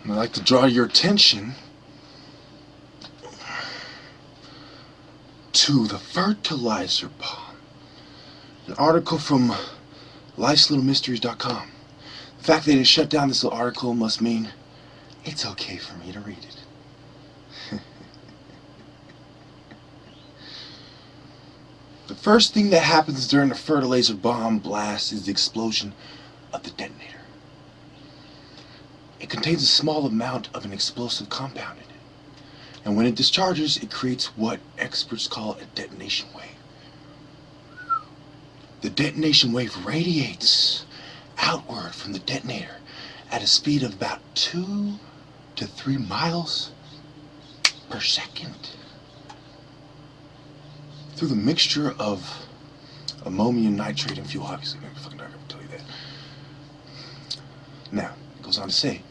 I'd like to draw your attention to the fertilizer bomb. An article from lifeslittlemysteries.com. The fact that it shut down this little article must mean it's okay for me to read it. The first thing that happens during a fertilizer bomb blast is the explosion of the detonator. It contains a small amount of an explosive compound in it, and when it discharges, it creates what experts call a detonation wave. The detonation wave radiates outward from the detonator at a speed of about 2 to 3 miles per second through the mixture of ammonium nitrate and fuel. Obviously, I'm fucking not gonna tell you that. Now, it goes on to say,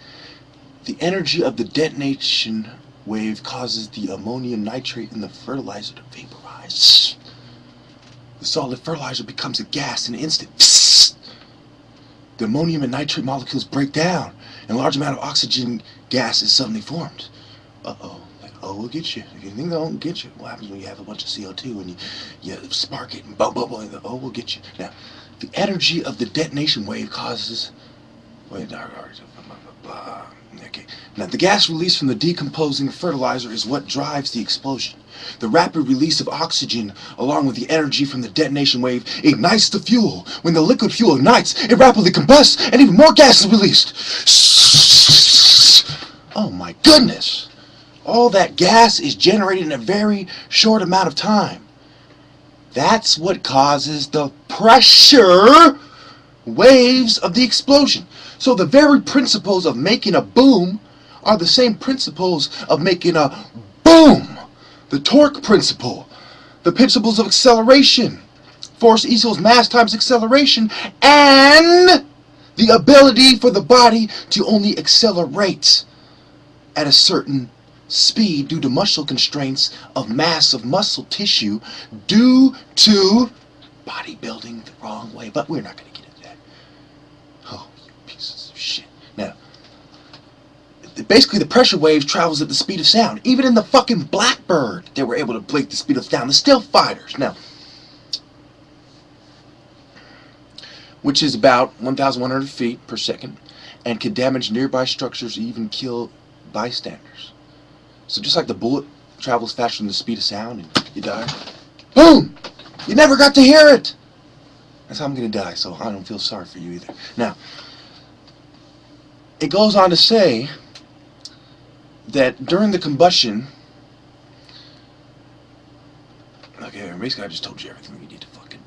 the energy of the detonation wave causes the ammonium nitrate in the fertilizer to vaporize. The solid fertilizer becomes a gas in an instant. Psst! The ammonium and nitrate molecules break down, and a large amount of oxygen gas is suddenly formed. Uh-oh. We'll get you. If you think they won't get you, what happens when you have a bunch of CO2 and you spark it and boom, boom, boom, we'll get you. Now, the energy of the detonation wave causes... Okay. Now, the gas released from the decomposing fertilizer is what drives the explosion. The rapid release of oxygen, along with the energy from the detonation wave, ignites the fuel. When the liquid fuel ignites, it rapidly combusts, and even more gas is released. Oh my goodness! All that gas is generated in a very short amount of time. That's what causes the pressure waves of the explosion. So the very principles of making a boom are the same principles of making a boom. The torque principle, the principles of acceleration, force equals mass times acceleration, and the ability for the body to only accelerate at a certain speed due to muscle constraints of mass of muscle tissue due to bodybuilding the wrong way. But we're not going to get into that. Oh, you pieces of shit. Now, basically the pressure wave travels at the speed of sound. Even in the fucking Blackbird, they were able to break the speed of sound. The still fighters. Now, which is about 1,100 feet per second, and can damage nearby structures, even kill bystanders. So just like the bullet travels faster than the speed of sound and you die, boom! You never got to hear it! That's how I'm going to die, so I don't feel sorry for you either. Now, it goes on to say that during the combustion, okay, basically I just told you everything you need to fucking,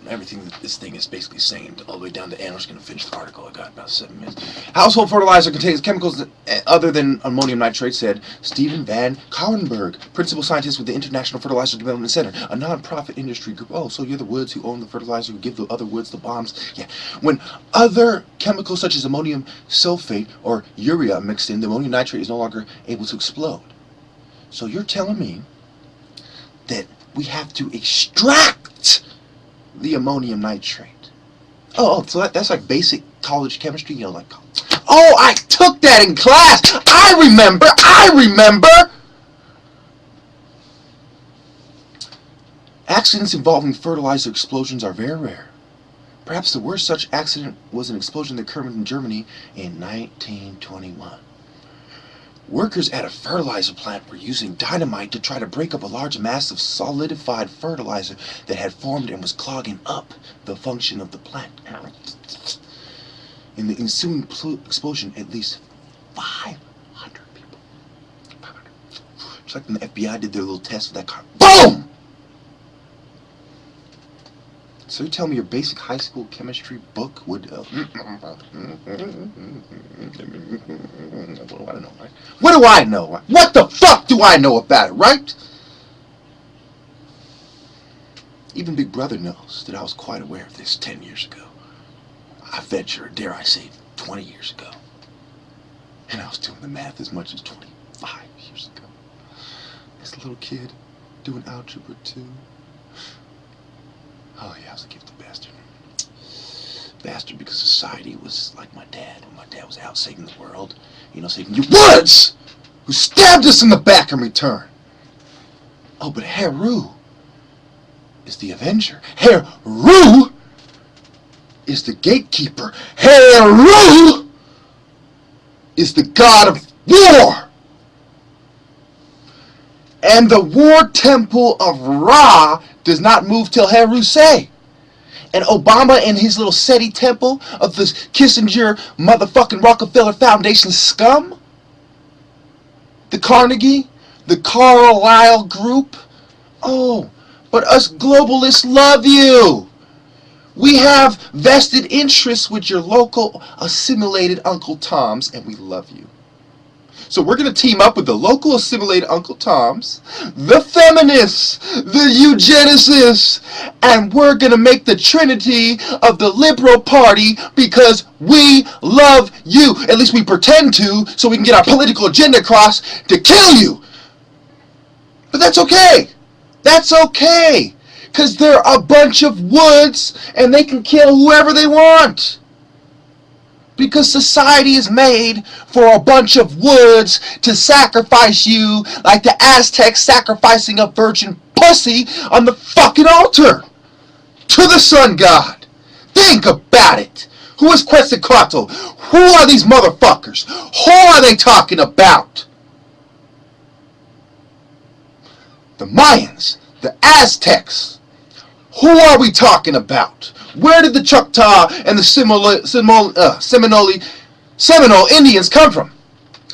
everything that this thing is basically saying, all the way down to end. I'm just going to finish the article. I got about 7 minutes. Household fertilizer contains chemicals other than ammonium nitrate, said Stephen Van Kouwenberg, principal scientist with the International Fertilizer Development Center, a non-profit industry group. Oh, so you're the Woods who own the fertilizer, who give the other Woods the bombs? Yeah. When other chemicals such as ammonium sulfate or urea mixed in, the ammonium nitrate is no longer able to explode. So you're telling me that we have to extract the ammonium nitrate. Oh, so that's like basic college chemistry, like, oh, I took that in class. I remember. Accidents involving fertilizer explosions are very rare. Perhaps the worst such accident was an explosion that occurred in Germany in 1921. Workers at a fertilizer plant were using dynamite to try to break up a large mass of solidified fertilizer that had formed and was clogging up the function of the plant. In the ensuing explosion, at least 500 people. 500. Just like when the FBI did their little test with that car. BOOM! So you tell me your basic high school chemistry book would... what do I know, right? What do I know, right? What the fuck do I know about it, right? Even Big Brother knows that I was quite aware of this 10 years ago. I venture, dare I say, 20 years ago. And I was doing the math as much as 25 years ago. As a little kid, doing Algebra 2. Oh yeah, I was a gifted bastard. Bastard, because society was like my dad. When my dad was out saving the world, saving you woods, who stabbed us in the back in return. Oh, but Heru is the avenger. Heru is the gatekeeper. Heru is the god of war. And the war temple of Ra does not move till Heru say. And Obama and his little SETI temple of this Kissinger motherfucking Rockefeller Foundation scum, the Carnegie, the Carlyle Group, oh, but us globalists love you. We have vested interests with your local assimilated Uncle Toms, and we love you. So we're going to team up with the local assimilated Uncle Toms, the feminists, the eugenicists, and we're going to make the trinity of the liberal party because we love you. At least we pretend to, so we can get our political agenda across to kill you. But that's okay. That's okay. Because they're a bunch of woods and they can kill whoever they want. Because society is made for a bunch of woods to sacrifice you like the Aztecs sacrificing a virgin pussy on the fucking altar to the sun god. Think about it. Who is Quetzalcoatl? Who are these motherfuckers? Who are they talking about? The Mayans, the Aztecs. Who are we talking about? Where did the Choctaw and the Seminole Indians come from?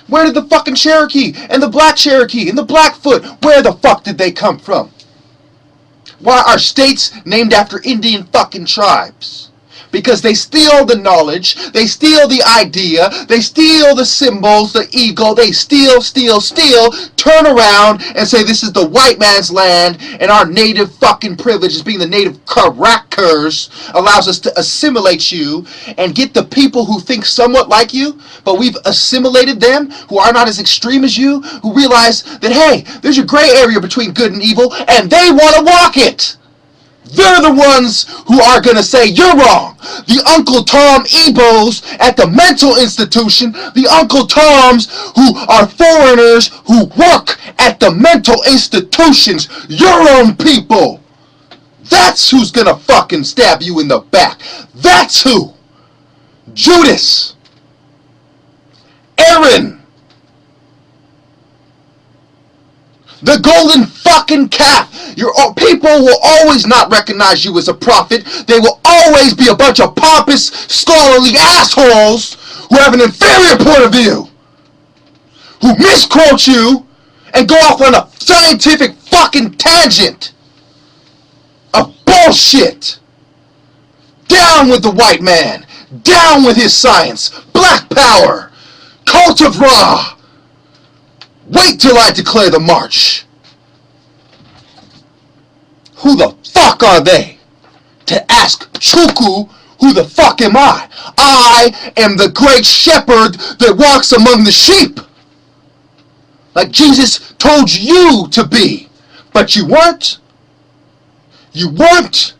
Where did the fucking Cherokee and the Blackfoot, where the fuck did they come from? Why are states named after Indian fucking tribes? Because they steal the knowledge, they steal the idea, they steal the symbols, the ego, they steal, turn around and say this is the white man's land and our native fucking privilege as being the native crackers allows us to assimilate you and get the people who think somewhat like you, but we've assimilated them, who are not as extreme as you, who realize that, hey, there's a gray area between good and evil, and they want to walk it. They're the ones who are going to say, you're wrong. The Uncle Tom Ebos at the mental institution, the Uncle Toms who are foreigners who work at the mental institutions, your own people. That's who's going to fucking stab you in the back. That's who. Judas. Aaron. The golden fucking calf. Your people will always not recognize you as a prophet. They will always be a bunch of pompous, scholarly assholes who have an inferior point of view, who misquote you and go off on a scientific fucking tangent of bullshit. Down with the white man. Down with his science. Black power. Cult of Ra. Wait till I declare the march. Who the fuck are they to ask Chukwu, who the fuck am I? I am the great shepherd that walks among the sheep. Like Jesus told you to be. But you weren't. You weren't.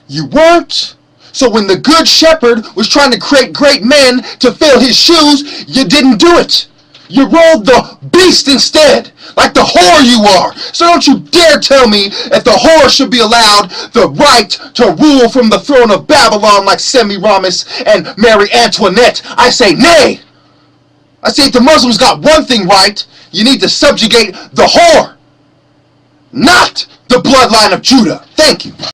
You weren't. So when the good shepherd was trying to create great men to fill his shoes, you didn't do it. You rolled the beast instead, like the whore you are. So don't you dare tell me that the whore should be allowed the right to rule from the throne of Babylon like Semiramis and Mary Antoinette. I say nay. I say if the Muslims got one thing right, you need to subjugate the whore, not the bloodline of Judah. Thank you.